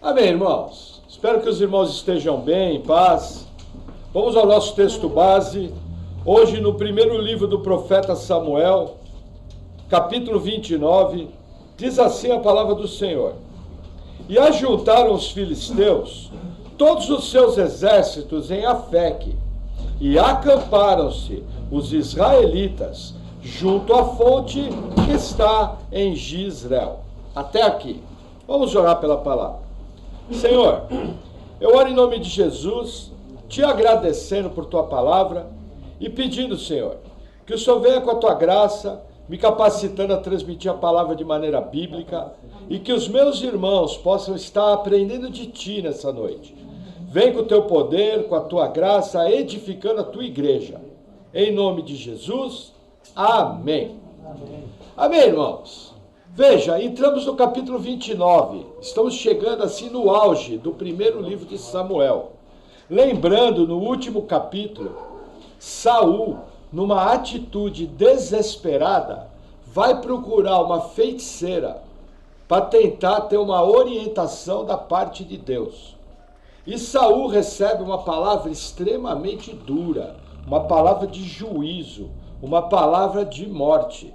Amém, irmãos? Espero que os irmãos estejam bem, em paz. Vamos ao nosso texto base. Hoje, no primeiro livro do profeta Samuel, capítulo 29, diz assim a palavra do Senhor. E ajuntaram os filisteus todos os seus exércitos em Afeque, e acamparam-se os israelitas junto à fonte que está em Gisreel. Até aqui. Vamos orar pela palavra. Senhor, eu oro em nome de Jesus, te agradecendo por tua palavra e pedindo, Senhor, que o Senhor venha com a tua graça, me capacitando a transmitir a palavra de maneira bíblica e que os meus irmãos possam estar aprendendo de ti nessa noite. Vem com o teu poder, com a tua graça, edificando a tua igreja. Em nome de Jesus, amém. Amém, irmãos. Veja, entramos no capítulo 29, estamos chegando assim no auge do primeiro livro de Samuel. Lembrando, no último capítulo, Saul, numa atitude desesperada, vai procurar uma feiticeira para tentar ter uma orientação da parte de Deus. E Saul recebe uma palavra extremamente dura, uma palavra de juízo, uma palavra de morte.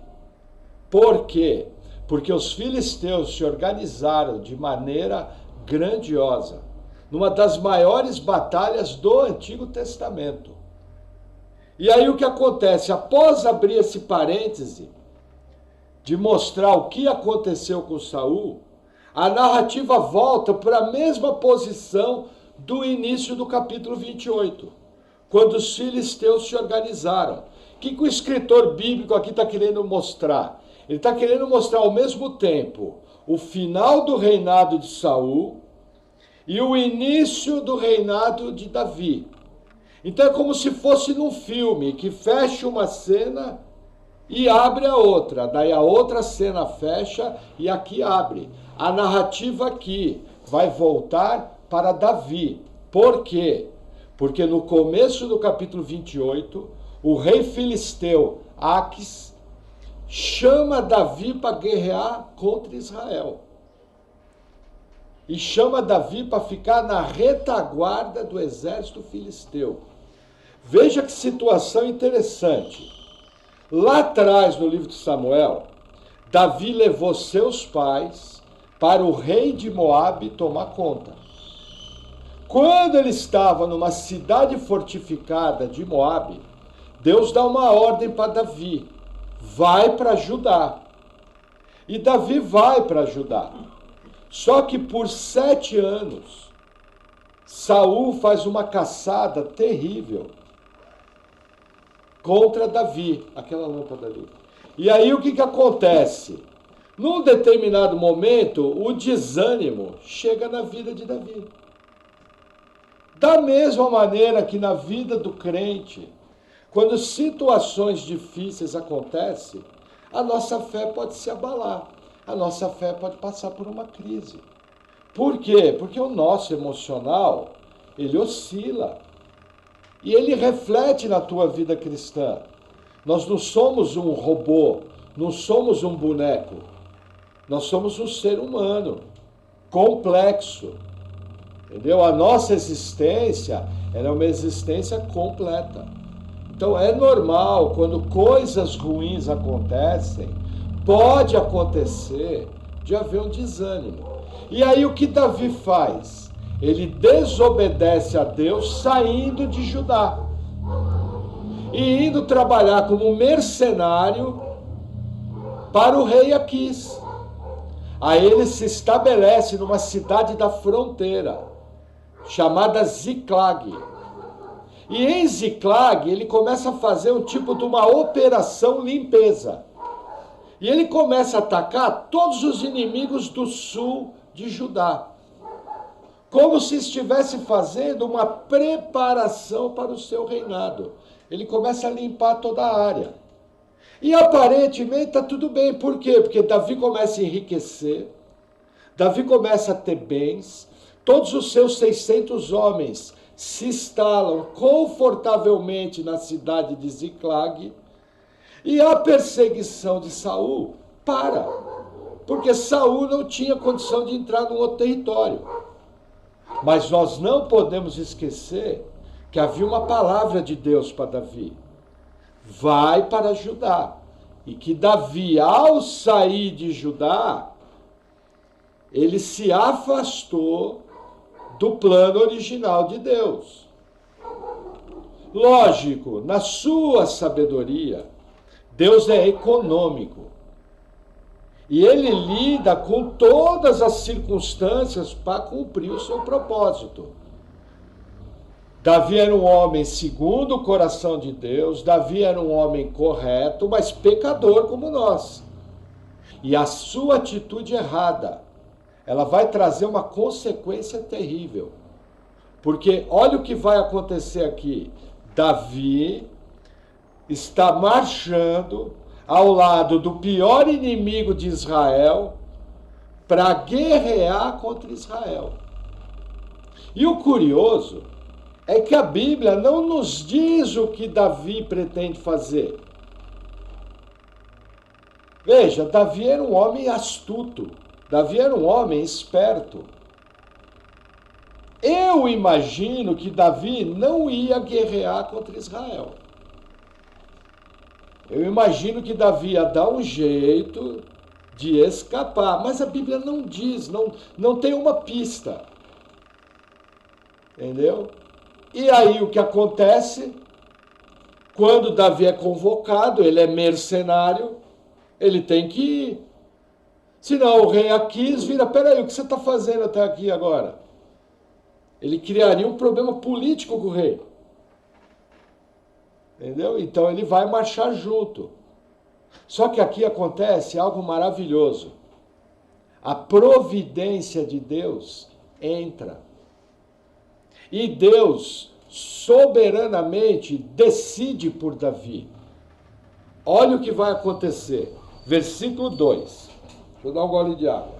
Por quê? Porque os filisteus se organizaram de maneira grandiosa, numa das maiores batalhas do Antigo Testamento. E aí o que acontece? Após abrir esse parêntese de mostrar o que aconteceu com Saul, a narrativa volta para a mesma posição do início do capítulo 28, quando os filisteus se organizaram. O que o escritor bíblico aqui está querendo mostrar? Ele está querendo mostrar ao mesmo tempo o final do reinado de Saul e o início do reinado de Davi. Então é como se fosse num filme que fecha uma cena e abre a outra. Daí a outra cena fecha e aqui abre. A narrativa aqui vai voltar para Davi. Por quê? Porque no começo do capítulo 28, o rei filisteu Aques chama Davi para guerrear contra Israel. E chama Davi para ficar na retaguarda do exército filisteu. Veja que situação interessante. Lá atrás, no livro de Samuel, Davi levou seus pais para o rei de Moabe tomar conta. Quando ele estava numa cidade fortificada de Moabe, Deus dá uma ordem para Davi. Vai para Judá. E Davi vai para Judá. Só que por 7 anos, Saul faz uma caçada terrível contra Davi, aquela lâmpada ali. E aí o que acontece? Num determinado momento, o desânimo chega na vida de Davi. Da mesma maneira que na vida do crente, quando situações difíceis acontecem, a nossa fé pode se abalar, a nossa fé pode passar por uma crise. Por quê? Porque o nosso emocional, ele oscila. E ele reflete na tua vida cristã. Nós não somos um robô, não somos um boneco. Nós somos um ser humano, complexo. Entendeu? A nossa existência, ela é uma existência completa. Então é normal, quando coisas ruins acontecem, pode acontecer de haver um desânimo. E aí o que Davi faz? Ele desobedece a Deus saindo de Judá e indo trabalhar como mercenário para o rei Aquis. Aí ele se estabelece numa cidade da fronteira, chamada Ziclag. E em Ziclag ele começa a fazer um tipo de uma operação limpeza. E ele começa a atacar todos os inimigos do sul de Judá, como se estivesse fazendo uma preparação para o seu reinado. Ele começa a limpar toda a área. E aparentemente está tudo bem. Por quê? Porque Davi começa a enriquecer, Davi começa a ter bens, todos os seus 600 homens se instalam confortavelmente na cidade de Ziclag, e a perseguição de Saul para, porque Saul não tinha condição de entrar num outro território. Mas nós não podemos esquecer que havia uma palavra de Deus para Davi. Vai para Judá. E que Davi, ao sair de Judá, ele se afastou do plano original de Deus. Lógico, na sua sabedoria, Deus é econômico. E ele lida com todas as circunstâncias para cumprir o seu propósito. Davi era um homem segundo o coração de Deus, Davi era um homem correto, mas pecador como nós. E a sua atitude errada, ela vai trazer uma consequência terrível. Porque olha o que vai acontecer aqui. Davi está marchando ao lado do pior inimigo de Israel para guerrear contra Israel. E o curioso é que a Bíblia não nos diz o que Davi pretende fazer. Veja, Davi era um homem astuto, Davi era um homem esperto. Eu imagino que Davi não ia guerrear contra Israel. Eu imagino que Davi ia dar um jeito de escapar, mas a Bíblia não diz, não tem uma pista. Entendeu? E aí o que acontece? Quando Davi é convocado, ele é mercenário, ele tem que ir. Senão o rei Aquis vira, peraí, o que você está fazendo até aqui agora? Ele criaria um problema político com o rei. Entendeu? Então ele vai marchar junto. Só que aqui acontece algo maravilhoso. A providência de Deus entra. E Deus soberanamente decide por Davi. Olha o que vai acontecer. Versículo 2. Deixa eu dar um gole de água.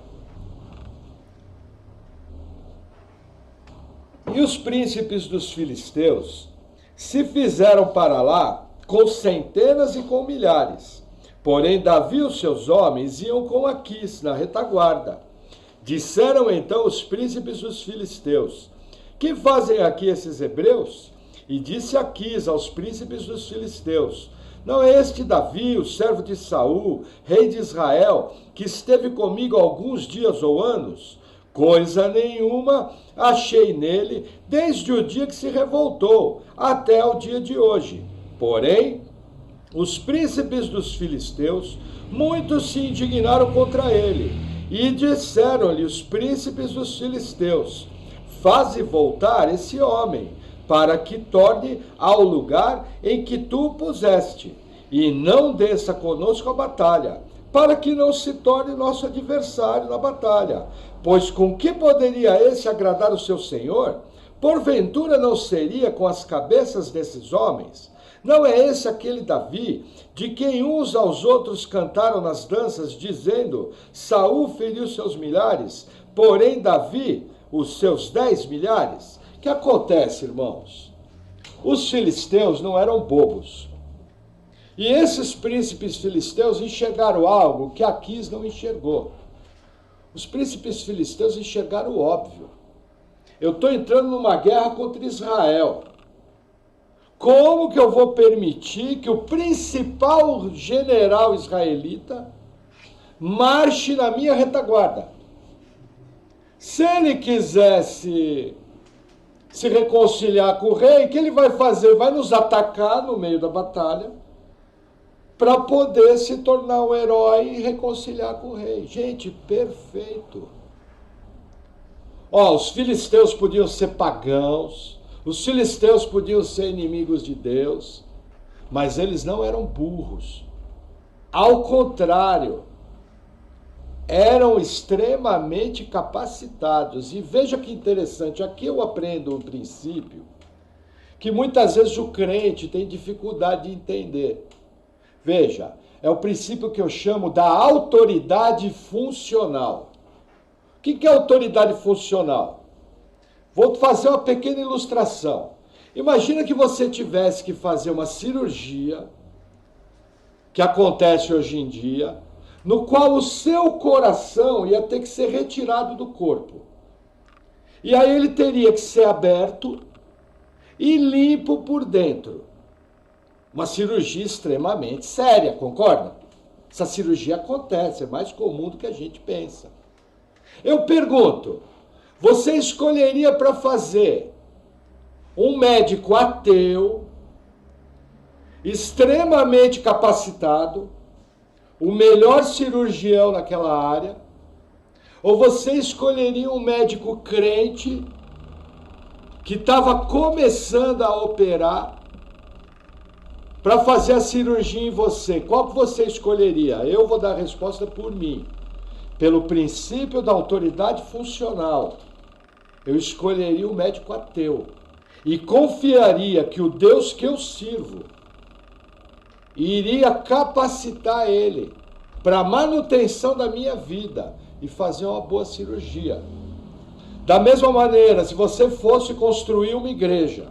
E os príncipes dos filisteus se fizeram para lá com centenas e com milhares. Porém, Davi e os seus homens iam com Aquis na retaguarda. Disseram então os príncipes dos filisteus: que fazem aqui esses hebreus? E disse Aquis aos príncipes dos filisteus: não é este Davi, o servo de Saul, rei de Israel, que esteve comigo alguns dias ou anos? Coisa nenhuma achei nele desde o dia que se revoltou até o dia de hoje. Porém, os príncipes dos filisteus, muitos se indignaram contra ele, e disseram-lhe os príncipes dos filisteus: faze voltar esse homem, para que torne ao lugar em que tu o puseste, e não desça conosco a batalha, para que não se torne nosso adversário na batalha. Pois com que poderia esse agradar o seu senhor? Porventura não seria com as cabeças desses homens? Não é esse aquele Davi, de quem uns aos outros cantaram nas danças, dizendo: Saul feriu seus milhares, porém Davi os seus 10 milhares? O que acontece, irmãos? Os filisteus não eram bobos. E esses príncipes filisteus enxergaram algo que Aquis não enxergou. Os príncipes filisteus enxergaram o óbvio. Eu estou entrando numa guerra contra Israel. Como que eu vou permitir que o principal general israelita marche na minha retaguarda? Se ele quisesse se reconciliar com o rei, o que ele vai fazer? Vai nos atacar no meio da batalha para poder se tornar um herói e reconciliar com o rei. Gente, perfeito. Ó, os filisteus podiam ser pagãos, os filisteus podiam ser inimigos de Deus, mas eles não eram burros. Ao contrário, eram extremamente capacitados. E veja que interessante, aqui eu aprendo um princípio que muitas vezes o crente tem dificuldade de entender. Veja, é o princípio que eu chamo da autoridade funcional. O que é autoridade funcional? Vou fazer uma pequena ilustração. Imagina que você tivesse que fazer uma cirurgia, que acontece hoje em dia, no qual o seu coração ia ter que ser retirado do corpo. E aí ele teria que ser aberto e limpo por dentro. Uma cirurgia extremamente séria, concorda? Essa cirurgia acontece, é mais comum do que a gente pensa. Eu pergunto, você escolheria para fazer um médico ateu, extremamente capacitado, o melhor cirurgião naquela área, ou você escolheria um médico crente que estava começando a operar para fazer a cirurgia em você? Qual que você escolheria? Eu vou dar a resposta por mim. Pelo princípio da autoridade funcional, eu escolheria o médico ateu e confiaria que o Deus que eu sirvo iria capacitar ele para a manutenção da minha vida e fazer uma boa cirurgia. Da mesma maneira, se você fosse construir uma igreja,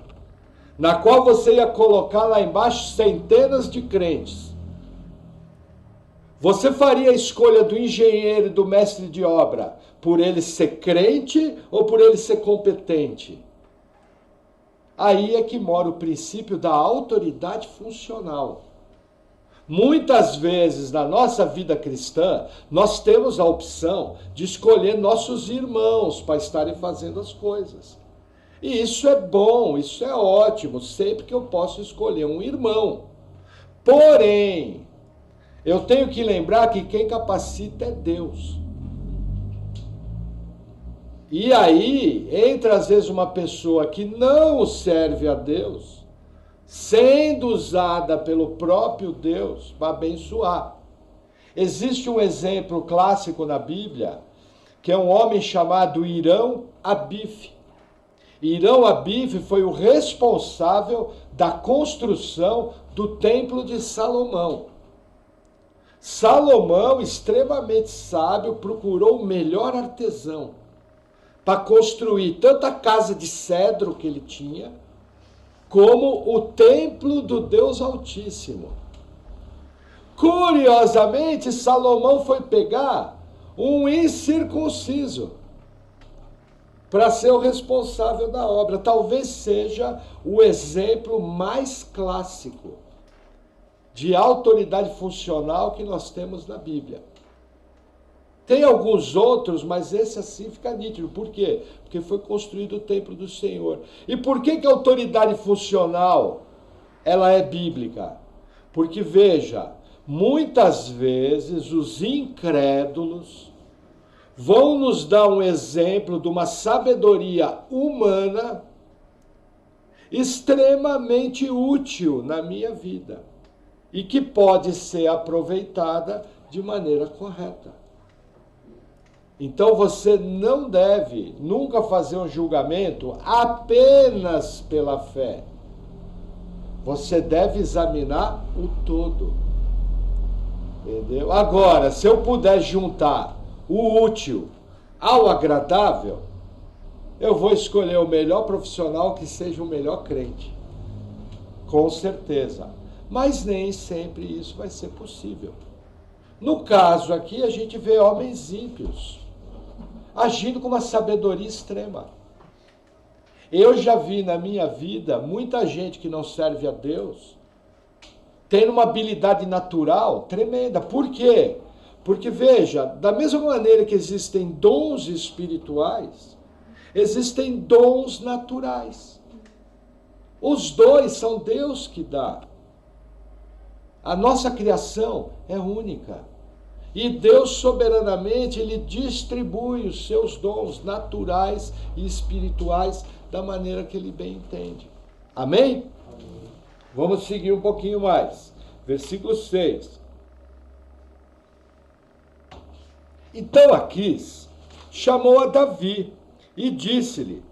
na qual você ia colocar lá embaixo centenas de crentes, você faria a escolha do engenheiro e do mestre de obra por ele ser crente ou por ele ser competente? Aí é que mora o princípio da autoridade funcional. Muitas vezes na nossa vida cristã, nós temos a opção de escolher nossos irmãos para estarem fazendo as coisas. E isso é bom, isso é ótimo, sempre que eu posso escolher um irmão. Porém, eu tenho que lembrar que quem capacita é Deus. E aí, entra às vezes uma pessoa que não serve a Deus, sendo usada pelo próprio Deus para abençoar. Existe um exemplo clássico na Bíblia, que é um homem chamado Irão Abife. Irão Abife foi o responsável da construção do Templo de Salomão. Salomão, extremamente sábio, procurou o melhor artesão para construir tanto a casa de cedro que ele tinha, como o templo do Deus Altíssimo. Curiosamente, Salomão foi pegar um incircunciso para ser o responsável da obra. Talvez seja o exemplo mais clássico de autoridade funcional que nós temos na Bíblia. Tem alguns outros, mas esse assim fica nítido. Por quê? Porque foi construído o templo do Senhor. E por que a autoridade funcional ela é bíblica? Porque, veja, muitas vezes os incrédulos vão nos dar um exemplo de uma sabedoria humana extremamente útil na minha vida e que pode ser aproveitada de maneira correta. Então você não deve nunca fazer um julgamento apenas pela fé. Você deve examinar o todo. Entendeu? Agora, se eu puder juntar o útil ao agradável, eu vou escolher o melhor profissional que seja o melhor crente. Com certeza. Mas nem sempre isso vai ser possível. No caso aqui, a gente vê homens ímpios agindo com uma sabedoria extrema. Eu já vi na minha vida muita gente que não serve a Deus tendo uma habilidade natural tremenda. Por quê? Porque, veja, da mesma maneira que existem dons espirituais, existem dons naturais. Os dois são Deus que dá. A nossa criação é única. E Deus, soberanamente, Ele distribui os seus dons naturais e espirituais da maneira que Ele bem entende. Amém? Vamos seguir um pouquinho mais. Versículo 6. Então Aquis chamou a Davi e disse-lhe: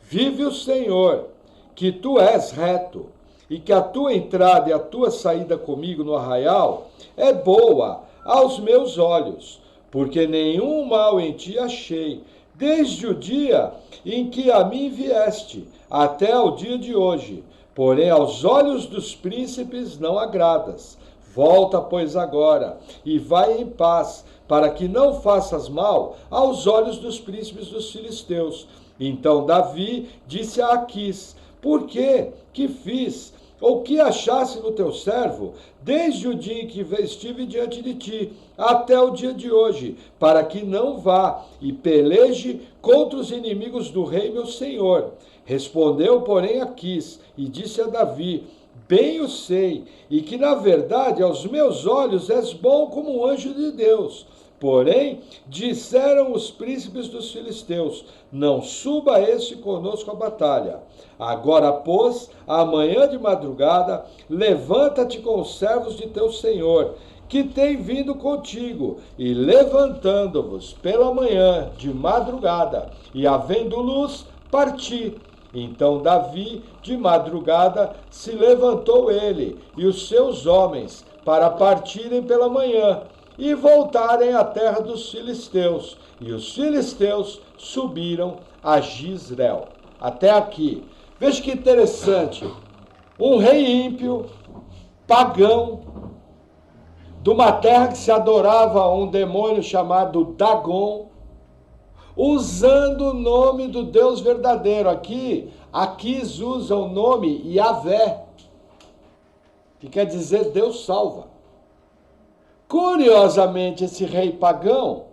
vive o Senhor, que tu és reto, e que a tua entrada e a tua saída comigo no arraial é boa aos meus olhos, porque nenhum mal em ti achei, desde o dia em que a mim vieste, até ao dia de hoje. Porém, aos olhos dos príncipes não agradas. Volta, pois, agora, e vai em paz, para que não faças mal aos olhos dos príncipes dos filisteus. Então Davi disse a Aquis: por quê? Que fiz? Ou que achasse no teu servo, desde o dia em que estive diante de ti, até o dia de hoje, para que não vá e peleje contra os inimigos do rei meu senhor. Respondeu, porém, Aquis, e disse a Davi: bem o sei, e que na verdade aos meus olhos és bom como um anjo de Deus. Porém, disseram os príncipes dos filisteus: não suba este conosco à batalha. Agora, pois, amanhã de madrugada, levanta-te com os servos de teu senhor, que tem vindo contigo, e levantando-vos pela manhã de madrugada, e havendo luz, parti. Então Davi, de madrugada, se levantou ele e os seus homens para partirem pela manhã e voltarem à terra dos filisteus. E os filisteus subiram a Jizreel. Até aqui. Veja que interessante. Um rei ímpio, pagão, de uma terra que se adorava a um demônio chamado Dagon, usando o nome do Deus verdadeiro. Aqui usa o nome Yahvé, que quer dizer Deus salva. Curiosamente, esse rei pagão,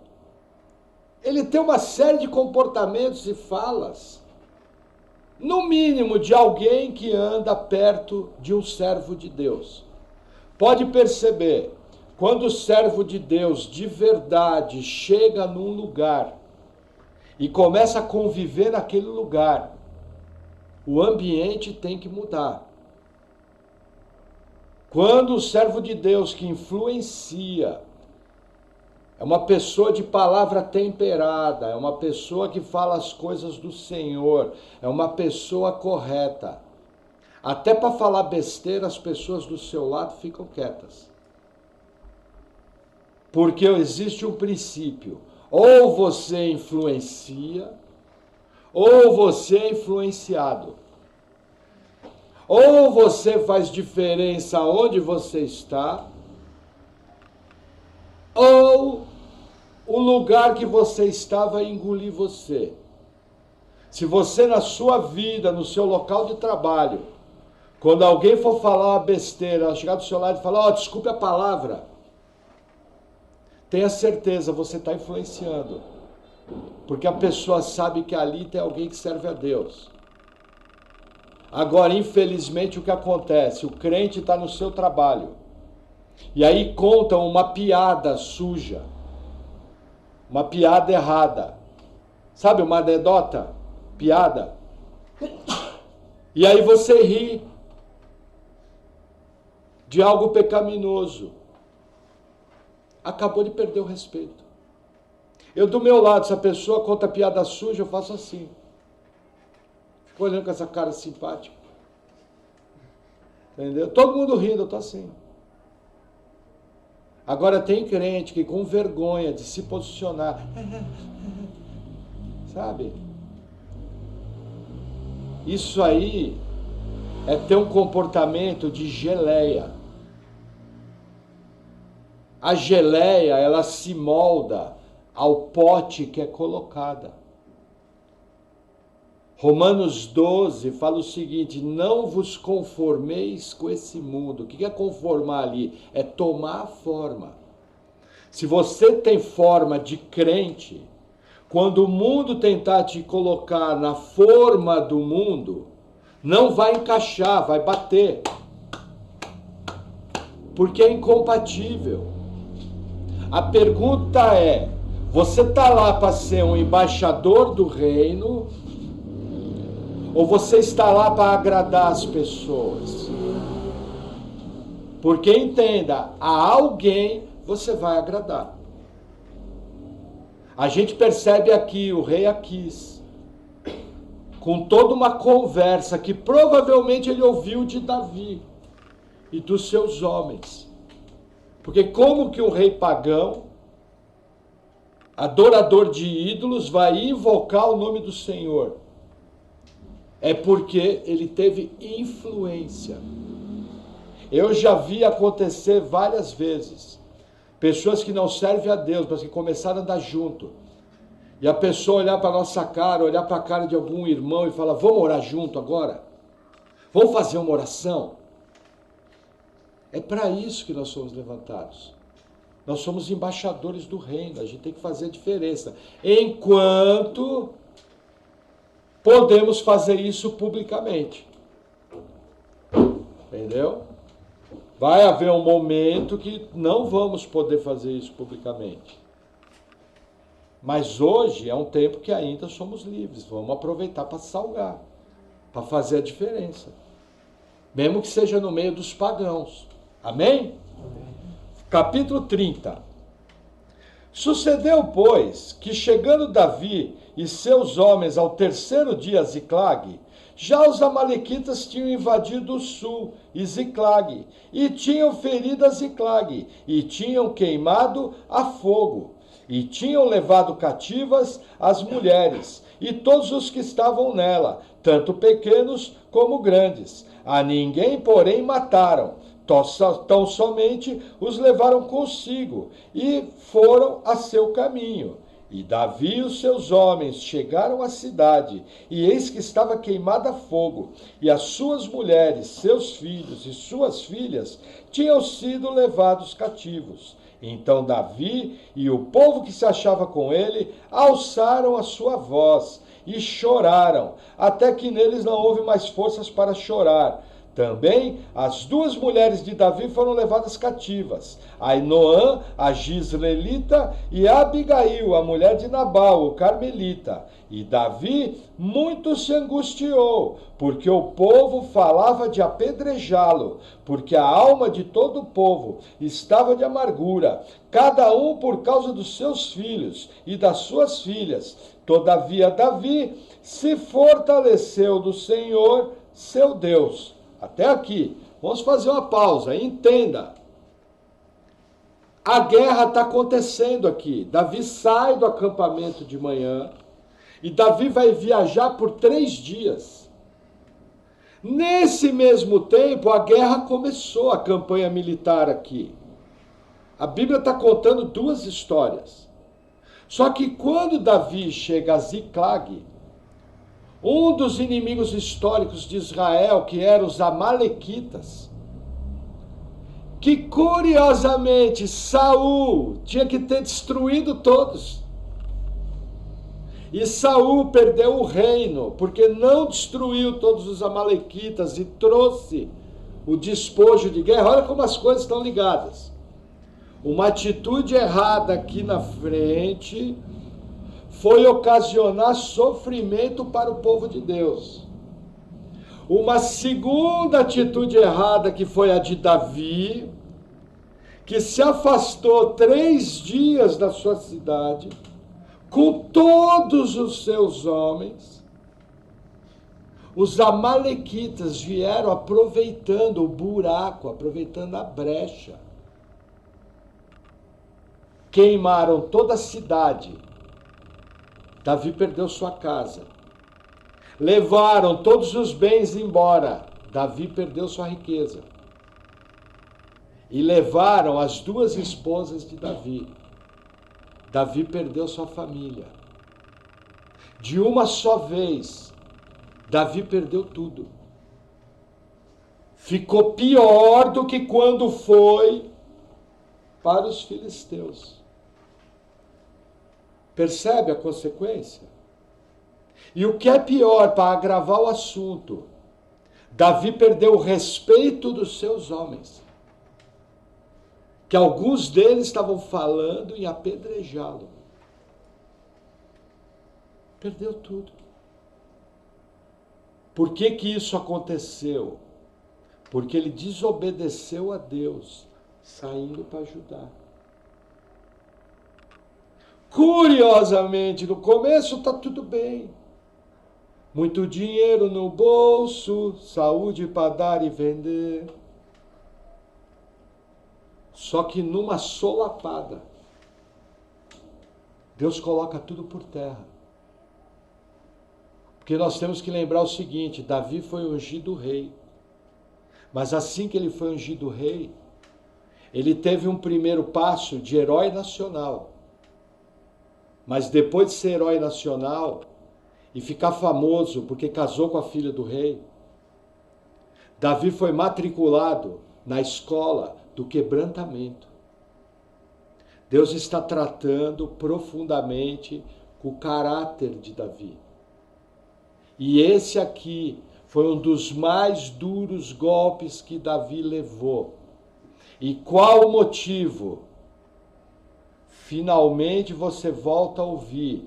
ele tem uma série de comportamentos e falas, no mínimo de alguém que anda perto de um servo de Deus. Pode perceber, quando o servo de Deus de verdade chega num lugar e começa a conviver naquele lugar, o ambiente tem que mudar. Quando o servo de Deus que influencia é uma pessoa de palavra temperada, é uma pessoa que fala as coisas do Senhor, é uma pessoa correta, até para falar besteira as pessoas do seu lado ficam quietas. Porque existe um princípio: ou você influencia, ou você é influenciado. Ou você faz diferença onde você está, ou o lugar que você está vai engolir você. Se você na sua vida, no seu local de trabalho, quando alguém for falar uma besteira, chegar do seu lado e falar: desculpe a palavra, tenha certeza, você está influenciando. Porque a pessoa sabe que ali tem alguém que serve a Deus. Agora, infelizmente, o que acontece? O crente está no seu trabalho. E aí contam uma piada suja. Uma piada errada. Sabe uma anedota? Piada. E aí você ri de algo pecaminoso. Acabou de perder o respeito. Eu do meu lado, se a pessoa conta piada suja, eu faço assim. Fico olhando com essa cara simpática. Entendeu? Todo mundo rindo, eu tô assim. Agora tem crente que com vergonha de se posicionar. Sabe? Isso aí é ter um comportamento de geleia. A geleia, ela se molda ao pote que é colocada. Romanos 12 fala o seguinte: não vos conformeis com esse mundo. O que é conformar ali? É tomar a forma. Se você tem forma de crente, quando o mundo tentar te colocar na forma do mundo, não vai encaixar, vai bater. Porque é incompatível. A pergunta é: você está lá para ser um embaixador do reino, ou você está lá para agradar as pessoas? Porque entenda, a alguém você vai agradar. A gente percebe aqui o rei Aquis, com toda uma conversa que provavelmente ele ouviu de Davi e dos seus homens. Porque como que o rei pagão, adorador de ídolos, vai invocar o nome do Senhor? É porque ele teve influência. Eu já vi acontecer várias vezes. Pessoas que não servem a Deus, mas que começaram a andar junto. E a pessoa olhar para a nossa cara, olhar para a cara de algum irmão e falar, vamos orar junto agora? Vamos fazer uma oração? É para isso que nós somos levantados. Nós somos embaixadores do reino, a gente tem que fazer a diferença. Enquanto podemos fazer isso publicamente. Entendeu? Vai haver um momento que não vamos poder fazer isso publicamente. Mas hoje é um tempo que ainda somos livres. Vamos aproveitar para salgar, para fazer a diferença. Mesmo que seja no meio dos pagãos. Amém? Capítulo 30. Sucedeu, pois, que chegando Davi e seus homens ao terceiro dia a Ziclague, já os amalequitas tinham invadido o sul e Ziclague, e tinham ferido a Ziclague, e tinham queimado a fogo, e tinham levado cativas as mulheres, e todos os que estavam nela, tanto pequenos como grandes. A ninguém, porém, mataram, tão somente os levaram consigo, e foram a seu caminho. E Davi e os seus homens chegaram à cidade, e eis que estava queimada a fogo, e as suas mulheres, seus filhos e suas filhas tinham sido levados cativos. Então Davi e o povo que se achava com ele alçaram a sua voz e choraram, até que neles não houve mais forças para chorar. Também as duas mulheres de Davi foram levadas cativas, Ainoã, a Gisraelita, e Abigail, a mulher de Nabal, o Carmelita. E Davi muito se angustiou, porque o povo falava de apedrejá-lo, porque a alma de todo o povo estava de amargura, cada um por causa dos seus filhos e das suas filhas. Todavia Davi se fortaleceu do Senhor, seu Deus. Até aqui. Vamos fazer uma pausa. Entenda. A guerra está acontecendo aqui. Davi sai do acampamento de manhã e Davi vai viajar por 3 dias. Nesse mesmo tempo, a guerra começou, a campanha militar aqui. A Bíblia está contando 2 histórias. Só que quando Davi chega a Ziclague, um dos inimigos históricos de Israel, que eram os amalequitas, que curiosamente Saul tinha que ter destruído todos. E Saul perdeu o reino, porque não destruiu todos os amalequitas e trouxe o despojo de guerra. Olha como as coisas estão ligadas. Uma atitude errada aqui na frente foi ocasionar sofrimento para o povo de Deus. Uma segunda atitude errada, que foi a de Davi, que se afastou 3 dias da sua cidade, com todos os seus homens. Os amalequitas vieram aproveitando o buraco, aproveitando a brecha. Queimaram toda a cidade. Davi perdeu sua casa. Levaram todos os bens embora. Davi perdeu sua riqueza. E levaram as 2 esposas de Davi. Davi perdeu sua família. De uma só vez, Davi perdeu tudo. Ficou pior do que quando foi para os filisteus. Percebe a consequência? E o que é pior, para agravar o assunto, Davi perdeu o respeito dos seus homens, que alguns deles estavam falando em apedrejá-lo. Perdeu tudo. Por que que isso aconteceu? Porque ele desobedeceu a Deus, saindo para ajudar. Curiosamente, no começo está tudo bem. Muito dinheiro no bolso, saúde para dar e vender. Só que numa solapada, Deus coloca tudo por terra. Porque nós temos que lembrar o seguinte, Davi foi ungido rei. Mas assim que ele foi ungido rei, ele teve um primeiro passo de herói nacional. Mas depois de ser herói nacional e ficar famoso porque casou com a filha do rei, Davi foi matriculado na escola do quebrantamento. Deus está tratando profundamente com o caráter de Davi. E esse aqui foi um dos mais duros golpes que Davi levou. E qual o motivo? Finalmente você volta a ouvir.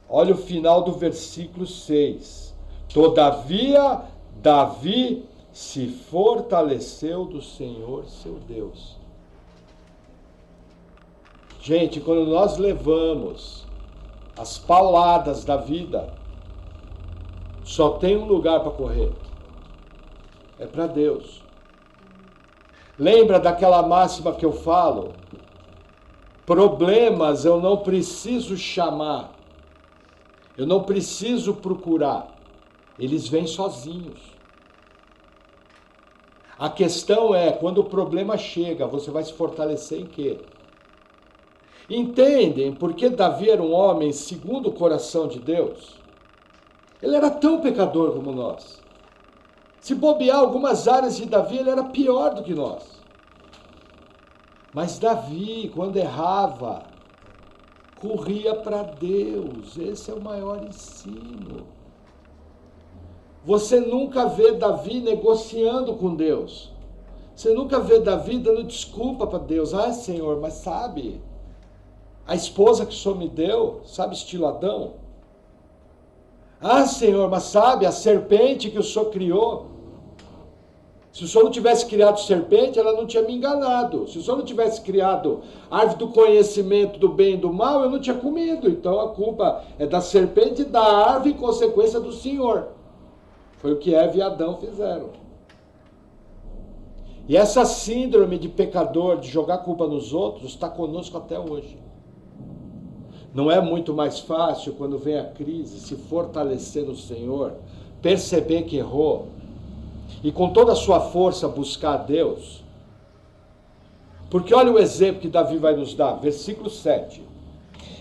Olha o final do versículo 6. Todavia, Davi se fortaleceu do Senhor seu Deus. Gente, quando nós levamos as pauladas da vida, só tem um lugar para correr. É para Deus. Lembra daquela máxima que eu falo? Problemas eu não preciso chamar. Eu não preciso procurar. Eles vêm sozinhos. A questão é, quando o problema chega, você vai se fortalecer em quê? Entendem porque Davi era um homem segundo o coração de Deus? Ele era tão pecador como nós. Se bobear algumas áreas de Davi, ele era pior do que nós. Mas Davi, quando errava, corria para Deus. Esse é o maior ensino. Você nunca vê Davi negociando com Deus. Você nunca vê Davi dando desculpa para Deus. Ah, Senhor, mas sabe, a esposa que o Senhor me deu, sabe, estilo Adão? Ah, Senhor, mas sabe, a serpente que o Senhor criou, se o Senhor não tivesse criado serpente, ela não tinha me enganado. Se o Senhor não tivesse criado árvore do conhecimento do bem e do mal, eu não tinha comido. Então a culpa é da serpente e da árvore em consequência do Senhor. Foi o que Eva e Adão fizeram. E essa síndrome de pecador, de jogar culpa nos outros, está conosco até hoje. Não é muito mais fácil, quando vem a crise, se fortalecer no Senhor, perceber que errou e com toda a sua força buscar a Deus? Porque olha o exemplo que Davi vai nos dar, versículo 7.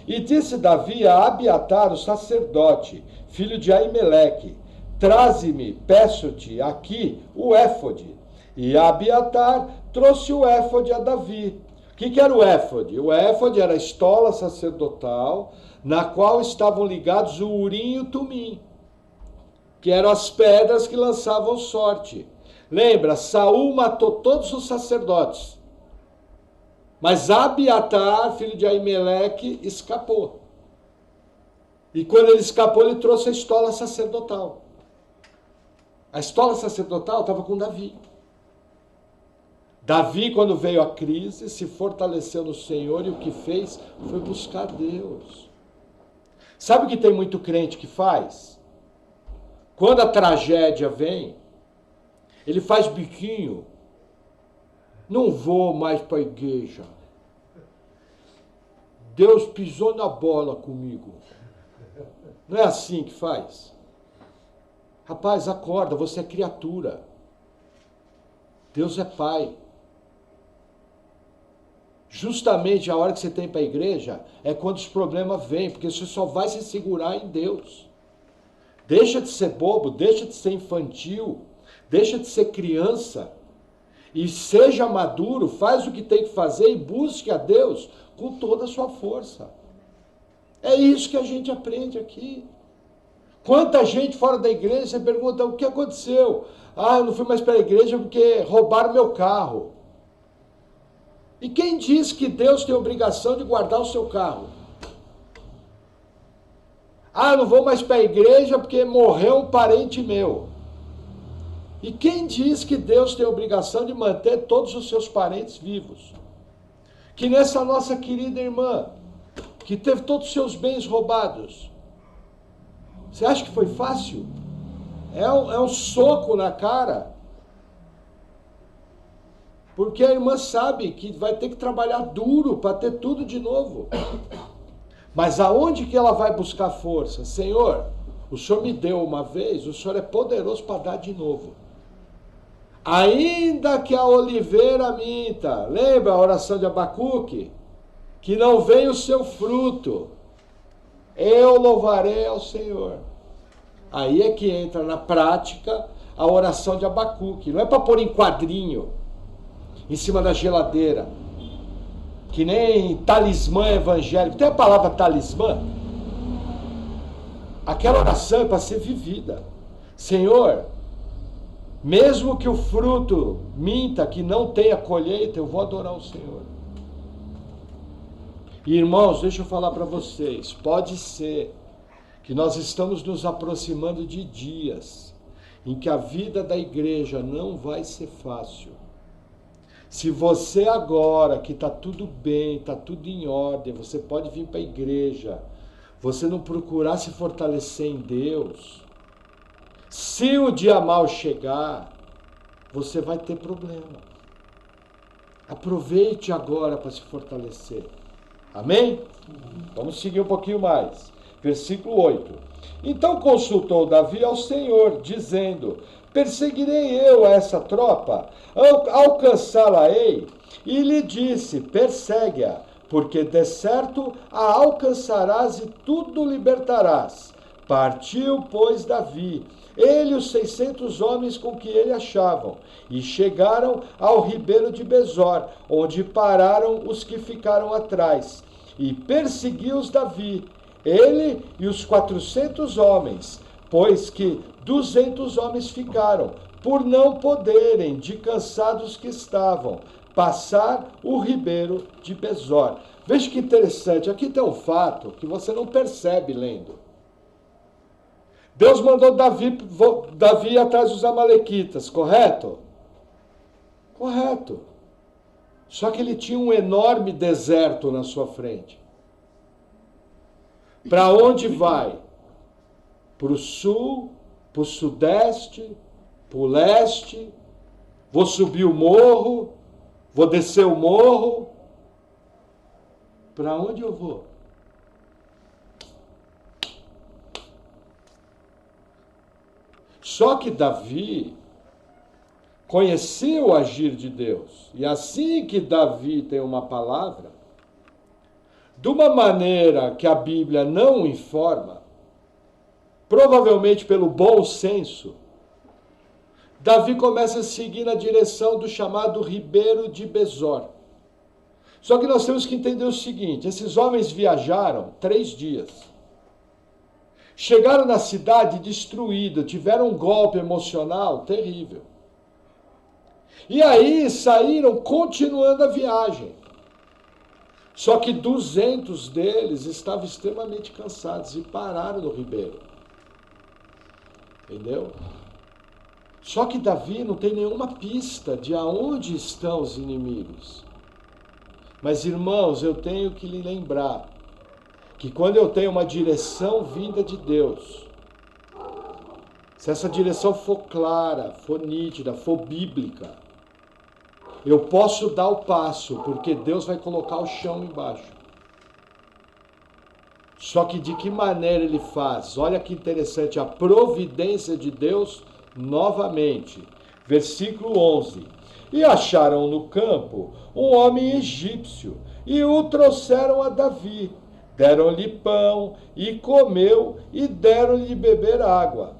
E disse Davi a Abiatar, o sacerdote, filho de Aimeleque: traze-me, peço-te, aqui o éfode. E Abiatar trouxe o éfode a Davi. O que era o éfode? O éfode era a estola sacerdotal, na qual estavam ligados o urim e o tumim, que eram as pedras que lançavam sorte. Lembra, Saul matou todos os sacerdotes, mas Abiatar, filho de Aimeleque, escapou. E quando ele escapou, ele trouxe a estola sacerdotal. A estola sacerdotal estava com Davi. Davi, quando veio a crise, se fortaleceu no Senhor e o que fez foi buscar Deus. Sabe o que tem muito crente que faz? Quando a tragédia vem, ele faz biquinho. Não vou mais para a igreja. Deus pisou na bola comigo. Não é assim que faz? Rapaz, acorda, você é criatura. Deus é Pai. Justamente a hora que você tem para a igreja é quando os problemas vêm, porque você só vai se segurar em Deus. Deixa de ser bobo, deixa de ser infantil, deixa de ser criança e seja maduro, faz o que tem que fazer e busque a Deus com toda a sua força. É isso que a gente aprende aqui. Quanta gente fora da igreja, você pergunta, o que aconteceu? Ah, eu não fui mais para a igreja porque roubaram meu carro. E quem diz que Deus tem a obrigação de guardar o seu carro? Ah, eu não vou mais para a igreja porque morreu um parente meu. E quem diz que Deus tem a obrigação de manter todos os seus parentes vivos? Que nessa nossa querida irmã, que teve todos os seus bens roubados, você acha que foi fácil? É um soco na cara. Porque a irmã sabe que vai ter que trabalhar duro para ter tudo de novo. Mas aonde que ela vai buscar força? Senhor, o Senhor me deu uma vez, o Senhor é poderoso para dar de novo. Ainda que a oliveira minta, lembra a oração de Abacuque? Que não venha o seu fruto, eu louvarei ao Senhor. Aí é que entra na prática a oração de Abacuque. Não é para pôr em quadrinho, em cima da geladeira, que nem talismã evangélico. Tem a palavra talismã? Aquela oração é para ser vivida. Senhor, mesmo que o fruto minta, que não tenha colheita, eu vou adorar o Senhor. E, irmãos, deixa eu falar para vocês, pode ser que nós estamos nos aproximando de dias em que a vida da igreja não vai ser fácil. Se você agora, que está tudo bem, está tudo em ordem, você pode vir para a igreja, você não procurar se fortalecer em Deus, se o dia mal chegar, você vai ter problema. Aproveite agora para se fortalecer. Amém? Vamos seguir um pouquinho mais. Versículo 8. Então consultou Davi ao Senhor, dizendo: perseguirei eu essa tropa? Alcançá-la-ei? E lhe disse: persegue-a, porque de certo a alcançarás e tudo libertarás. Partiu, pois, Davi, ele e os 600 homens com que ele achavam, e chegaram ao ribeiro de Besor, onde pararam os que ficaram atrás. E perseguiu-os Davi, ele e os 400 homens, pois que 200 homens ficaram, por não poderem, de cansados que estavam, passar o ribeiro de Besor. Veja que interessante, aqui tem um fato que você não percebe lendo. Deus mandou Davi ir atrás dos amalequitas, correto? Correto. Só que ele tinha um enorme deserto na sua frente. Para onde vai? Para o sul, para o sudeste, para o leste. Vou subir o morro, vou descer o morro. Para onde eu vou? Só que Davi conhecia o agir de Deus. E assim que Davi tem uma palavra, de uma maneira que a Bíblia não informa, provavelmente pelo bom senso, Davi começa a seguir na direção do chamado ribeiro de Besor. Só que nós temos que entender o seguinte: esses homens viajaram 3 dias. Chegaram na cidade destruída, tiveram um golpe emocional terrível. E aí saíram continuando a viagem. Só que 200 deles estavam extremamente cansados e pararam no ribeiro. Entendeu? Só que Davi não tem nenhuma pista de aonde estão os inimigos. Mas, irmãos, eu tenho que lhe lembrar que quando eu tenho uma direção vinda de Deus, se essa direção for clara, for nítida, for bíblica, eu posso dar o passo, porque Deus vai colocar o chão embaixo. Só que de que maneira ele faz? Olha que interessante, a providência de Deus novamente. Versículo 11. E acharam no campo um homem egípcio, e o trouxeram a Davi. Deram-lhe pão, e comeu, e deram-lhe de beber água.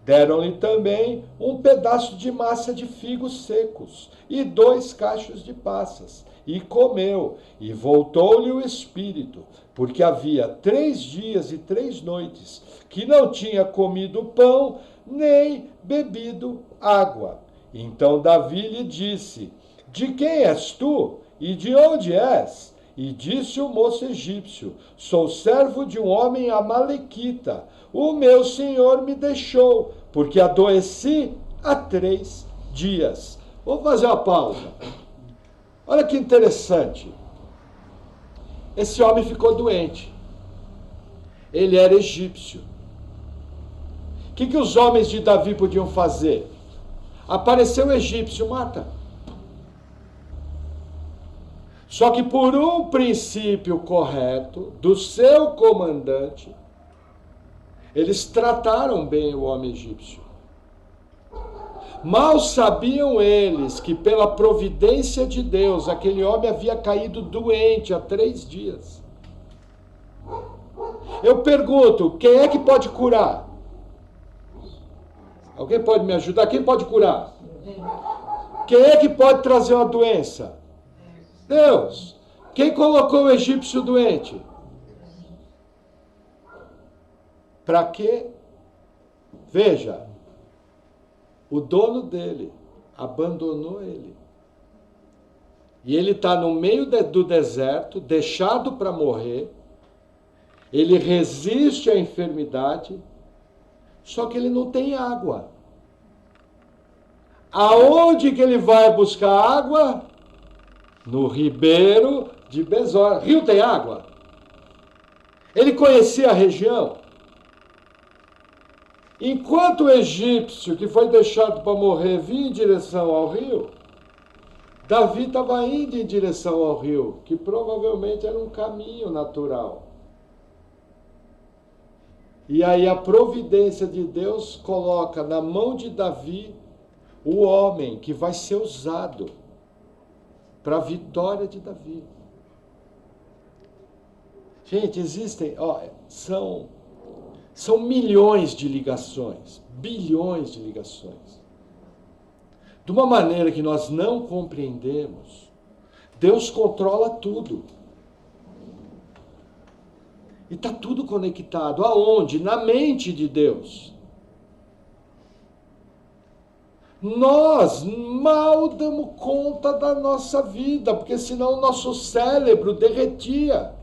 Deram-lhe também um pedaço de massa de figos secos, e 2 cachos de passas, e comeu, e voltou-lhe o espírito, porque havia 3 dias e 3 noites que não tinha comido pão, nem bebido água. Então Davi lhe disse: de quem és tu, e de onde és? E disse o moço egípcio: sou servo de um homem amalequita. O meu senhor me deixou, porque adoeci há 3 dias. Vou fazer uma pausa. Olha que interessante. Esse homem ficou doente. Ele era egípcio. O que os homens de Davi podiam fazer? Apareceu o egípcio, mata. Só que por um princípio correto do seu comandante, eles trataram bem o homem egípcio. Mal sabiam eles que pela providência de Deus, aquele homem havia caído doente há 3 dias. Eu pergunto, quem é que pode curar? Alguém pode me ajudar? Quem pode curar? Quem é que pode trazer uma doença? Deus. Quem colocou o egípcio doente? Para quê? Veja, o dono dele abandonou ele. E ele está no meio do deserto, deixado para morrer. Ele resiste à enfermidade, só que ele não tem água. Aonde que ele vai buscar água? No ribeiro de Besor. Rio tem água? Ele conhecia a região. Enquanto o egípcio, que foi deixado para morrer, vinha em direção ao rio, Davi estava indo em direção ao rio, que provavelmente era um caminho natural. E aí a providência de Deus coloca na mão de Davi o homem que vai ser usado para a vitória de Davi. Gente, existem, são milhões de ligações, bilhões de ligações. De uma maneira que nós não compreendemos, Deus controla tudo. E está tudo conectado. Aonde? Na mente de Deus. Nós mal damos conta da nossa vida, porque senão o nosso cérebro derretia.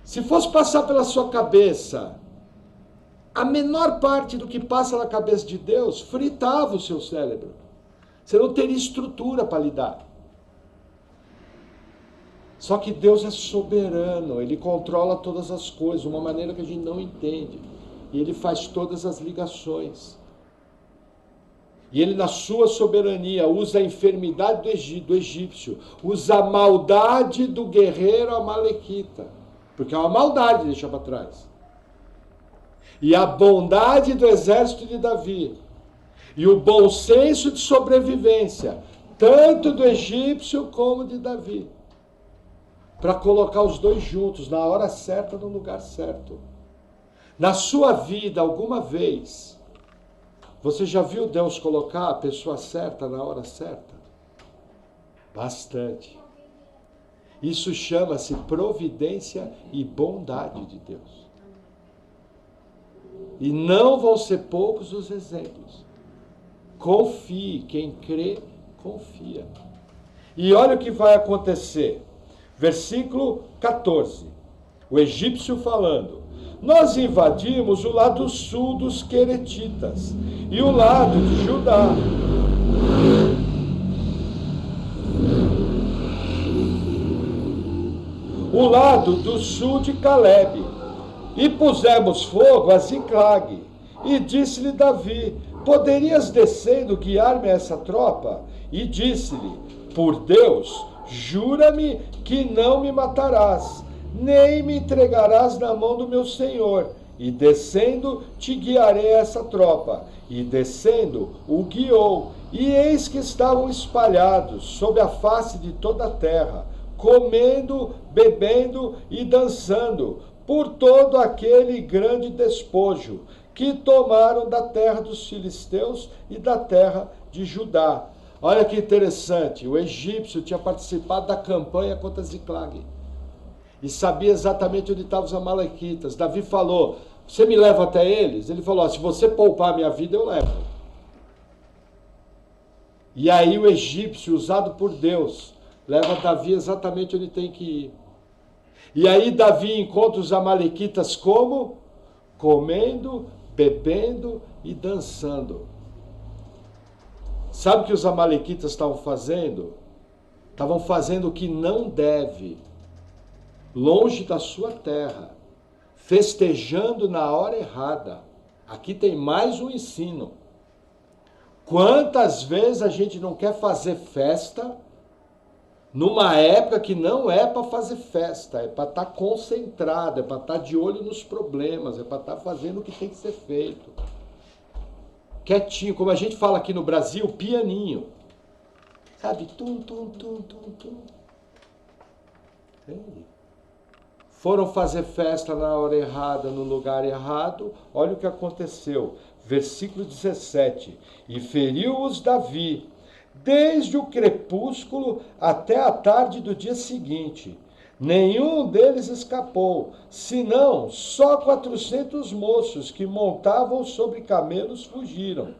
Se fosse passar pela sua cabeça, a menor parte do que passa na cabeça de Deus fritava o seu cérebro. Você não teria estrutura para lidar. Só que Deus é soberano, Ele controla todas as coisas, de uma maneira que a gente não entende. E Ele faz todas as ligações. E Ele, na sua soberania, usa a enfermidade do egípcio, usa a maldade do guerreiro amalequita, porque é uma maldade deixar para trás. E a bondade do exército de Davi, e o bom senso de sobrevivência, tanto do egípcio como de Davi, para colocar os dois juntos, na hora certa, no lugar certo. Na sua vida, alguma vez, você já viu Deus colocar a pessoa certa na hora certa? Bastante. Isso chama-se providência e bondade de Deus. E não vão ser poucos os exemplos. Confie, quem crê, confia. E olha o que vai acontecer. Versículo 14. O egípcio falando: nós invadimos o lado sul dos Queretitas e o lado de Judá. O lado do sul de Calebe. E pusemos fogo a Ziclag. E disse-lhe Davi: poderias descendo guiar-me a essa tropa? E disse-lhe: por Deus, jura-me que não me matarás, nem me entregarás na mão do meu senhor. E descendo, te guiarei a essa tropa. E descendo, o guiou. E eis que estavam espalhados sobre a face de toda a terra, comendo, bebendo e dançando, por todo aquele grande despojo que tomaram da terra dos filisteus e da terra de Judá. Olha que interessante, o egípcio tinha participado da campanha contra Ziclag e sabia exatamente onde estavam os amalequitas. Davi falou: você me leva até eles? Ele falou: se você poupar a minha vida, eu levo. E aí o egípcio, usado por Deus, leva Davi exatamente onde tem que ir. E aí Davi encontra os amalequitas como? Comendo, bebendo e dançando. Sabe o que os amalequitas estavam fazendo? Estavam fazendo o que não deve, longe da sua terra, festejando na hora errada. Aqui tem mais um ensino. Quantas vezes a gente não quer fazer festa numa época que não é para fazer festa, é para estar concentrado, é para estar de olho nos problemas, é para estar fazendo o que tem que ser feito. quietinho, como a gente fala aqui no Brasil, pianinho. Sabe? Tum, tum, tum, tum, tum. Entende? Foram fazer festa na hora errada, no lugar errado. Olha o que aconteceu. Versículo 17. E feriu-os Davi, desde o crepúsculo até a tarde do dia seguinte. Nenhum deles escapou, senão só 400 moços que montavam sobre camelos fugiram.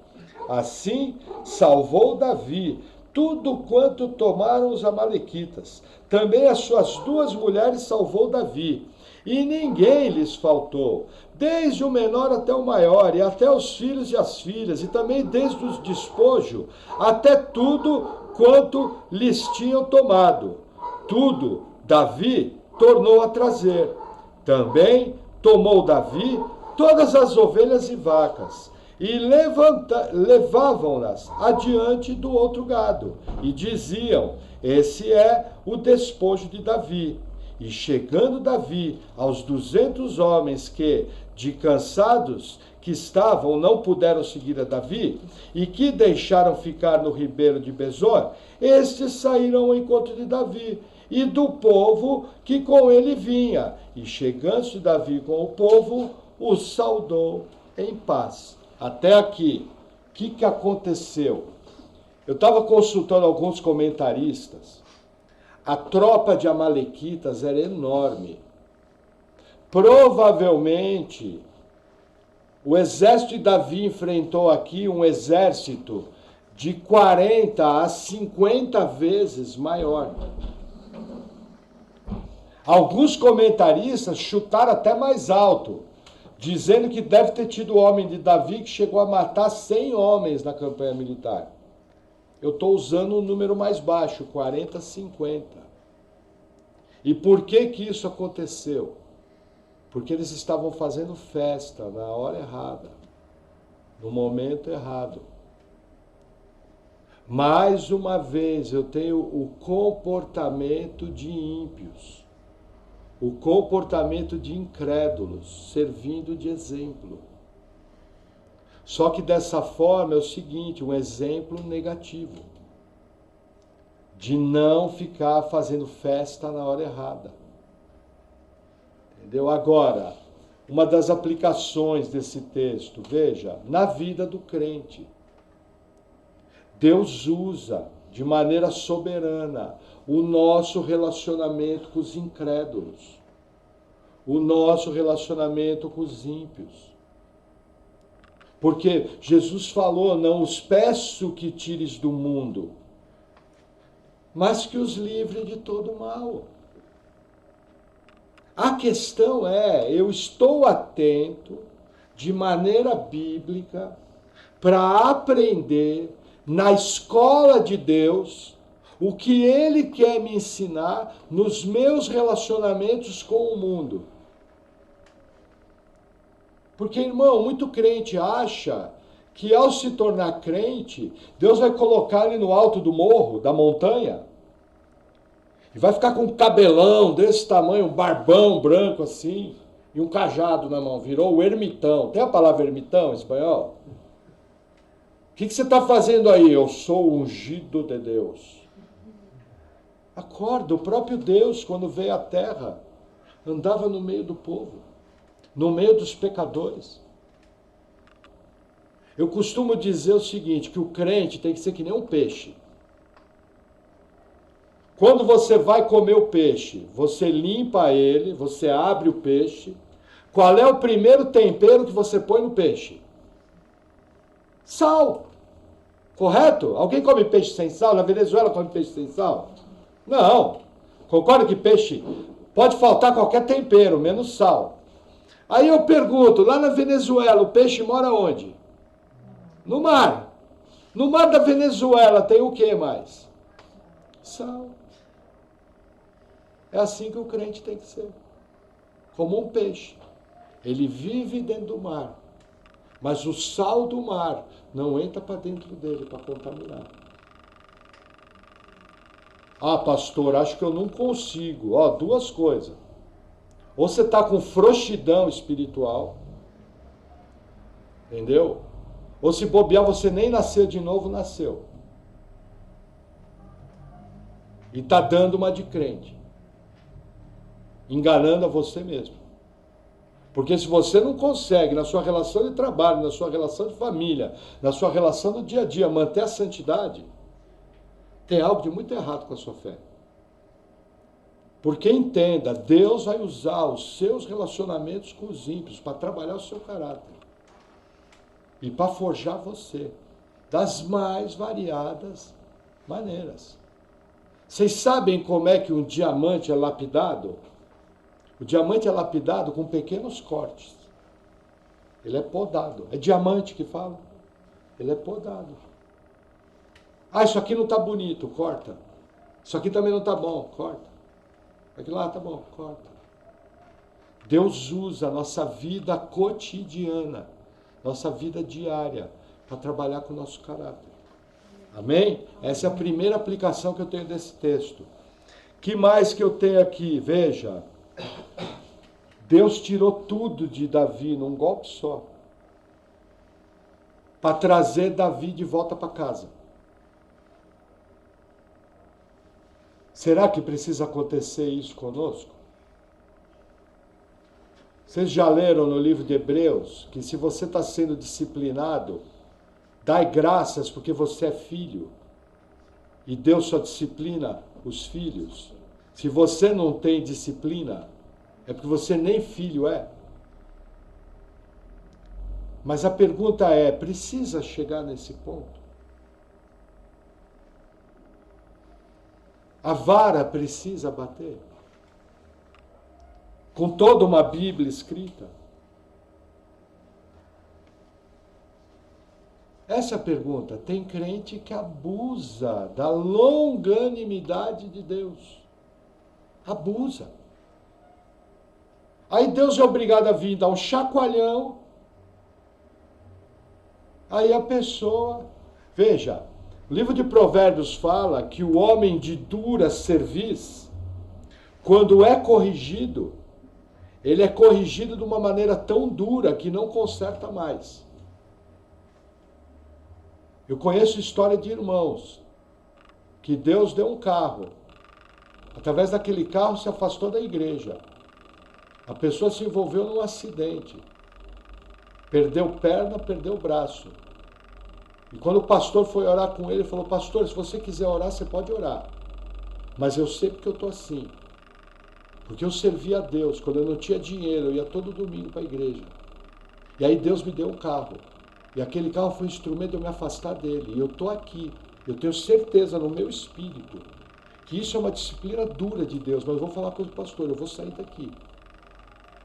Assim salvou Davi tudo quanto tomaram os amalequitas. Também as suas 2 mulheres salvou Davi, e ninguém lhes faltou, desde o menor até o maior, e até os filhos e as filhas, e também desde o despojo, até tudo quanto lhes tinham tomado. Tudo Davi tornou a trazer. Também tomou Davi todas as ovelhas e vacas, e levavam-nas adiante do outro gado, e diziam: esse é o despojo de Davi. E chegando Davi aos 200 homens que, de cansados que estavam, não puderam seguir a Davi, e que deixaram ficar no ribeiro de Besor, estes saíram ao encontro de Davi, e do povo que com ele vinha. E chegando-se Davi com o povo, os saudou em paz. Até aqui, o que aconteceu? Eu estava consultando alguns comentaristas. A tropa de amalequitas era enorme. Provavelmente, o exército de Davi enfrentou aqui um exército de 40 a 50 vezes maior. Alguns comentaristas chutaram até mais alto, dizendo que deve ter tido o homem de Davi que chegou a matar 100 homens na campanha militar. Eu estou usando um número mais baixo, 40, 50. E por que isso aconteceu? Porque eles estavam fazendo festa na hora errada, no momento errado. Mais uma vez, eu tenho o comportamento de ímpios, o comportamento de incrédulos, servindo de exemplo. Só que dessa forma é o seguinte, um exemplo negativo, de não ficar fazendo festa na hora errada. Entendeu? Agora, uma das aplicações desse texto, veja, na vida do crente. Deus usa de maneira soberana o nosso relacionamento com os incrédulos, o nosso relacionamento com os ímpios. Porque Jesus falou, não os peço que tires do mundo, mas que os livre de todo mal. A questão é, eu estou atento, de maneira bíblica, para aprender na escola de Deus o que Ele quer me ensinar nos meus relacionamentos com o mundo. Porque, irmão, muito crente acha que ao se tornar crente, Deus vai colocar ele no alto do morro, da montanha, e vai ficar com um cabelão desse tamanho, um barbão branco assim, e um cajado na mão. Virou o ermitão. Tem a palavra ermitão em espanhol? O que você está fazendo aí? Eu sou o ungido de Deus. Acorda, o próprio Deus, quando veio à terra, andava no meio do povo, no meio dos pecadores. Eu costumo dizer o seguinte, que o crente tem que ser que nem um peixe. Quando você vai comer o peixe, você limpa ele, você abre o peixe. Qual é o primeiro tempero que você põe no peixe? Sal. Correto? Alguém come peixe sem sal? Na Venezuela come peixe sem sal? Não. Concorda que peixe pode faltar qualquer tempero, menos sal. Aí eu pergunto, lá na Venezuela, o peixe mora onde? No mar. No mar da Venezuela tem o que mais? Sal. É assim que o crente tem que ser. Como um peixe. Ele vive dentro do mar. Mas o sal do mar não entra para dentro dele para contaminar. Ah, pastor, acho que eu não consigo. Ó, 2 coisas. Ou você está com frouxidão espiritual, entendeu? Ou se bobear, você nem nasceu de novo, nasceu. E está dando uma de crente. Enganando a você mesmo. Porque se você não consegue, na sua relação de trabalho, na sua relação de família, na sua relação do dia a dia, manter a santidade, tem algo de muito errado com a sua fé. Porque entenda, Deus vai usar os seus relacionamentos com os ímpios para trabalhar o seu caráter. E para forjar você das mais variadas maneiras. Vocês sabem como é que um diamante é lapidado? O diamante é lapidado com pequenos cortes. Ele é podado. É diamante que fala. Ele é podado. Ah, isso aqui não está bonito, corta. Isso aqui também não está bom, corta. Aquilo lá está bom, corta. Deus usa a nossa vida cotidiana, nossa vida diária, para trabalhar com o nosso caráter. Amém? Essa é a primeira aplicação que eu tenho desse texto. Que mais que eu tenho aqui? Veja. Deus tirou tudo de Davi num golpe só, para trazer Davi de volta para casa. Será que precisa acontecer isso conosco? Vocês já leram no livro de Hebreus que se você está sendo disciplinado, dai graças porque você é filho. E Deus só disciplina os filhos. Se você não tem disciplina, é porque você nem filho é. Mas a pergunta é, precisa chegar nesse ponto? A vara precisa bater? Com toda uma Bíblia escrita? Essa é a pergunta. Tem crente que abusa da longanimidade de Deus. Abusa. Aí Deus é obrigado a vir dar um chacoalhão. Aí a pessoa... Veja, o livro de Provérbios fala que o homem de dura cerviz, quando é corrigido, ele é corrigido de uma maneira tão dura que não conserta mais. Eu conheço história de irmãos que Deus deu um carro. Através daquele carro se afastou da igreja. A pessoa se envolveu num acidente. Perdeu perna, perdeu braço. E quando o pastor foi orar com ele, ele falou, pastor, se você quiser orar, você pode orar. Mas eu sei porque eu estou assim. Porque eu servia a Deus. Quando eu não tinha dinheiro, eu ia todo domingo para a igreja. E aí Deus me deu um carro. E aquele carro foi um instrumento de eu me afastar dele. E eu estou aqui. Eu tenho certeza no meu espírito que isso é uma disciplina dura de Deus. Mas eu vou falar com o pastor, eu vou sair daqui.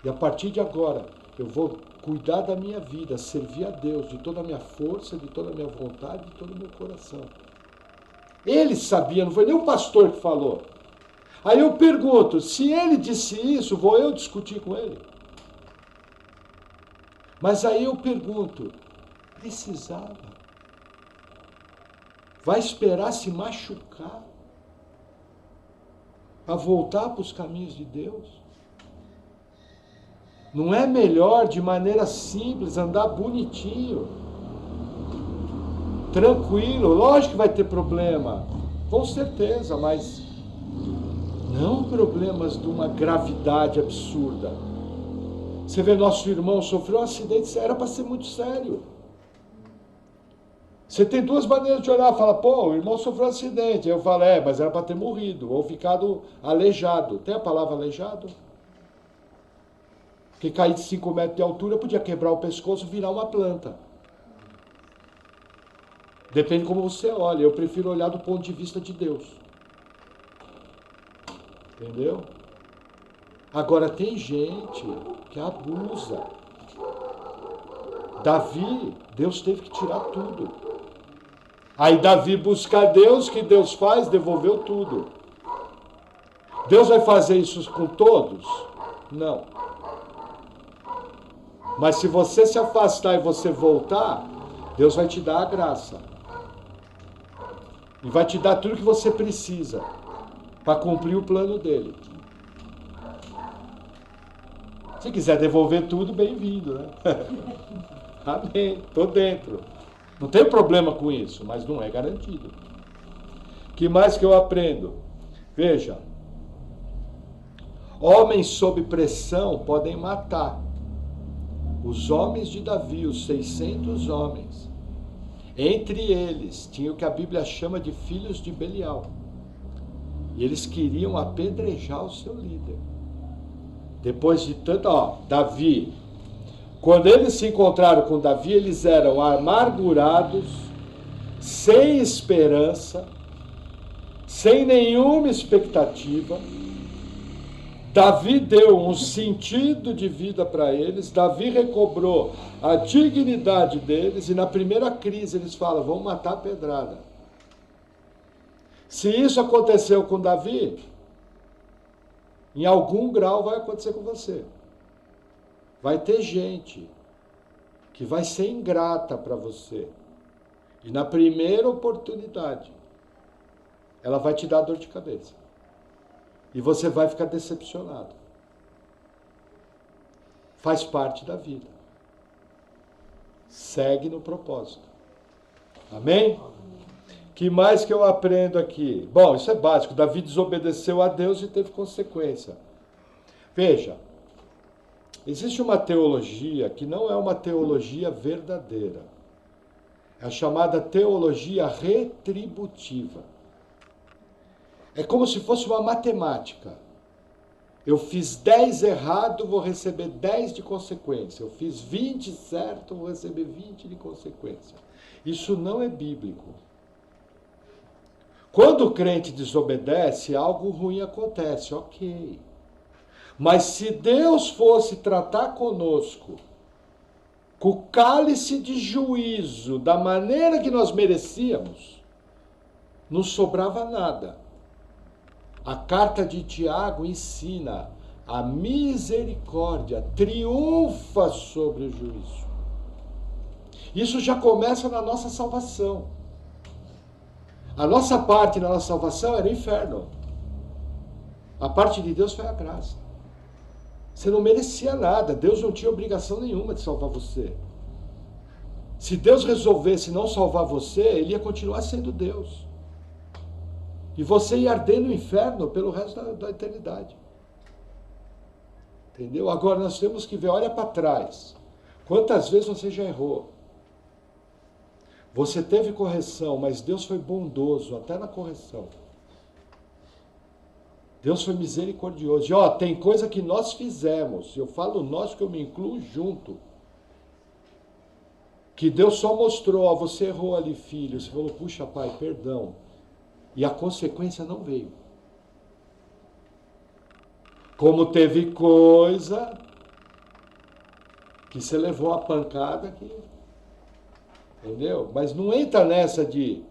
E a partir de agora, eu vou cuidar da minha vida, servir a Deus de toda a minha força, de toda a minha vontade, de todo o meu coração. Ele sabia, não foi nem o pastor que falou. Aí eu pergunto, se ele disse isso, vou eu discutir com ele? Mas aí eu pergunto, precisava? Vai esperar se machucar para voltar para os caminhos de Deus? Não é melhor, de maneira simples, andar bonitinho, tranquilo? Lógico que vai ter problema, com certeza, mas não problemas de uma gravidade absurda. Você vê, nosso irmão sofreu um acidente, era para ser muito sério. Você tem duas maneiras de olhar, fala, pô, o irmão sofreu um acidente. Aí eu falo, mas era para ter morrido, ou ficado aleijado. Tem a palavra aleijado? Porque cair de 5 metros de altura podia quebrar o pescoço e virar uma planta. Depende como você olha. Eu prefiro olhar do ponto de vista de Deus. Entendeu? Agora tem gente que abusa. Davi, Deus teve que tirar tudo. Aí Davi busca Deus, que Deus faz? Devolveu tudo. Deus vai fazer isso com todos? Não. Mas se você se afastar e você voltar, Deus vai te dar a graça. E vai te dar tudo que você precisa para cumprir o plano dele. Se quiser devolver tudo, bem-vindo, né? Amém, estou dentro. Não tem problema com isso, mas não é garantido. Que mais que eu aprendo? Veja, homens sob pressão podem matar. Os homens de Davi, os 600 homens, entre eles tinha o que a Bíblia chama de filhos de Belial. E eles queriam apedrejar o seu líder. Depois de tanto, Davi, quando eles se encontraram com Davi, eles eram amargurados, sem esperança, sem nenhuma expectativa. Davi deu um sentido de vida para eles, Davi recobrou a dignidade deles, e na primeira crise eles falam, vamos matar a pedrada. Se isso aconteceu com Davi, em algum grau vai acontecer com você. Vai ter gente que vai ser ingrata para você. E na primeira oportunidade, ela vai te dar dor de cabeça. E você vai ficar decepcionado. Faz parte da vida. Segue no propósito. Amém? Que mais que eu aprendo aqui? Bom, isso é básico. Davi desobedeceu a Deus e teve consequência. Veja, existe uma teologia que não é uma teologia verdadeira. É a chamada teologia retributiva. É como se fosse uma matemática. Eu fiz 10 errado, vou receber 10 de consequência. Eu fiz 20 certo, vou receber 20 de consequência. Isso não é bíblico. Quando o crente desobedece, algo ruim acontece, ok. Mas se Deus fosse tratar conosco com o cálice de juízo da maneira que nós merecíamos, não sobrava nada. A carta de Tiago ensina a misericórdia triunfa sobre o juízo. Isso já começa na nossa salvação. A nossa parte na nossa salvação era o inferno. A parte de Deus foi a graça. Você não merecia nada. Deus não tinha obrigação nenhuma de salvar você. Se Deus resolvesse não salvar você, Ele ia continuar sendo Deus. E você ia arder no inferno pelo resto da eternidade. Entendeu? Agora nós temos que ver, olha para trás. Quantas vezes você já errou? Você teve correção, mas Deus foi bondoso até na correção. Deus foi misericordioso. E tem coisa que nós fizemos, eu falo nós porque eu me incluo junto, que Deus só mostrou, você errou ali, filho. Você falou, puxa pai, perdão. E a consequência não veio. Como teve coisa que você levou a pancada que... Entendeu? Mas não entra nessa de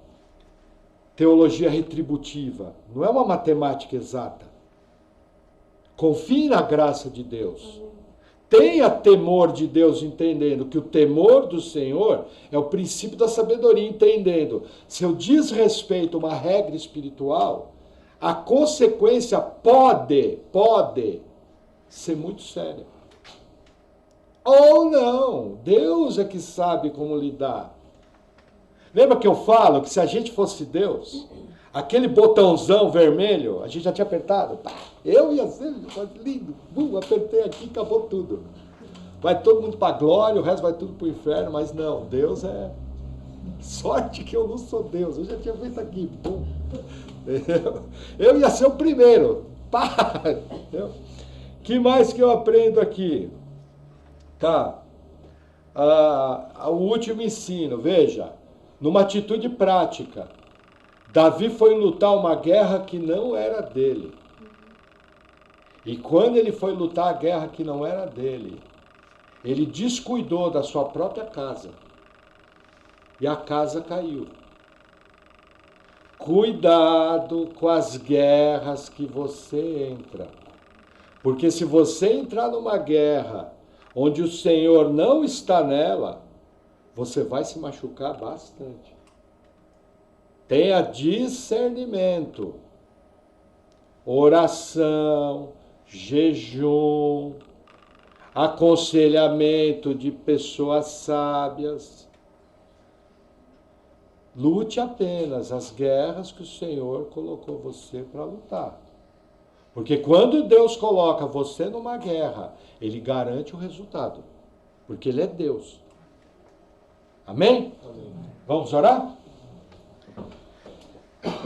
teologia retributiva. Não é uma matemática exata. Confie na graça de Deus. Tenha temor de Deus, entendendo que o temor do Senhor é o princípio da sabedoria, entendendo. Se eu desrespeito uma regra espiritual, a consequência pode ser muito séria. Ou não. Deus é que sabe como lidar. Lembra que eu falo que se a gente fosse Deus, aquele botãozão vermelho, a gente já tinha apertado. Eu ia ser lindo. Apertei aqui, acabou tudo. Vai todo mundo para a glória, o resto vai tudo para o inferno. Mas não, Deus é... Sorte que eu não sou Deus. Eu já tinha feito aqui. Bum. Eu ia ser o primeiro. Que mais que eu aprendo aqui? Tá. O último ensino, veja. Numa atitude prática, Davi foi lutar uma guerra que não era dele. E quando ele foi lutar a guerra que não era dele, ele descuidou da sua própria casa. E a casa caiu. Cuidado com as guerras que você entra. Porque se você entrar numa guerra onde o Senhor não está nela, você vai se machucar bastante. Tenha discernimento, oração, jejum, aconselhamento de pessoas sábias. Lute apenas as guerras que o Senhor colocou você para lutar. Porque quando Deus coloca você numa guerra, Ele garante o resultado. Porque Ele é Deus. Amém? Amém. Vamos orar?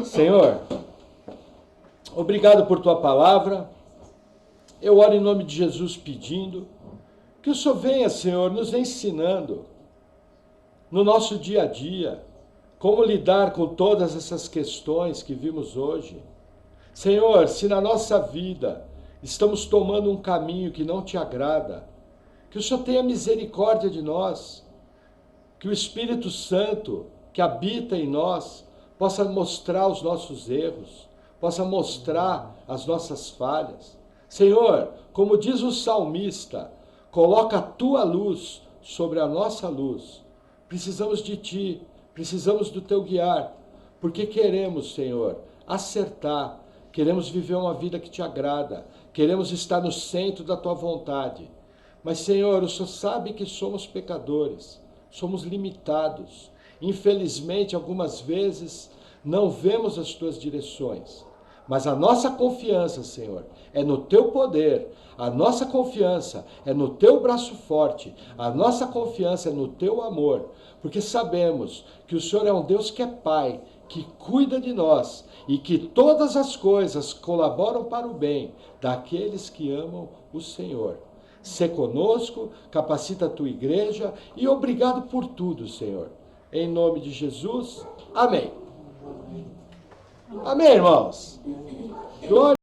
Senhor, obrigado por Tua palavra. Eu oro em nome de Jesus pedindo que o Senhor venha, Senhor, nos ensinando no nosso dia a dia como lidar com todas essas questões que vimos hoje. Senhor, se na nossa vida estamos tomando um caminho que não te agrada, que o Senhor tenha misericórdia de nós, que o Espírito Santo que habita em nós possa mostrar os nossos erros, possa mostrar as nossas falhas. Senhor, como diz o salmista, coloca a tua luz sobre a nossa luz. Precisamos de ti, precisamos do teu guiar, porque queremos, Senhor, acertar, queremos viver uma vida que te agrada, queremos estar no centro da tua vontade. Mas, Senhor, o Senhor sabe que somos pecadores, somos limitados. Infelizmente, algumas vezes, não vemos as tuas direções. Mas a nossa confiança, Senhor, é no teu poder, a nossa confiança é no teu braço forte, a nossa confiança é no teu amor, porque sabemos que o Senhor é um Deus que é Pai, que cuida de nós e que todas as coisas colaboram para o bem daqueles que amam o Senhor. Sê conosco, capacita a tua igreja e obrigado por tudo, Senhor. Em nome de Jesus, amém. Amém, irmãos. Glória.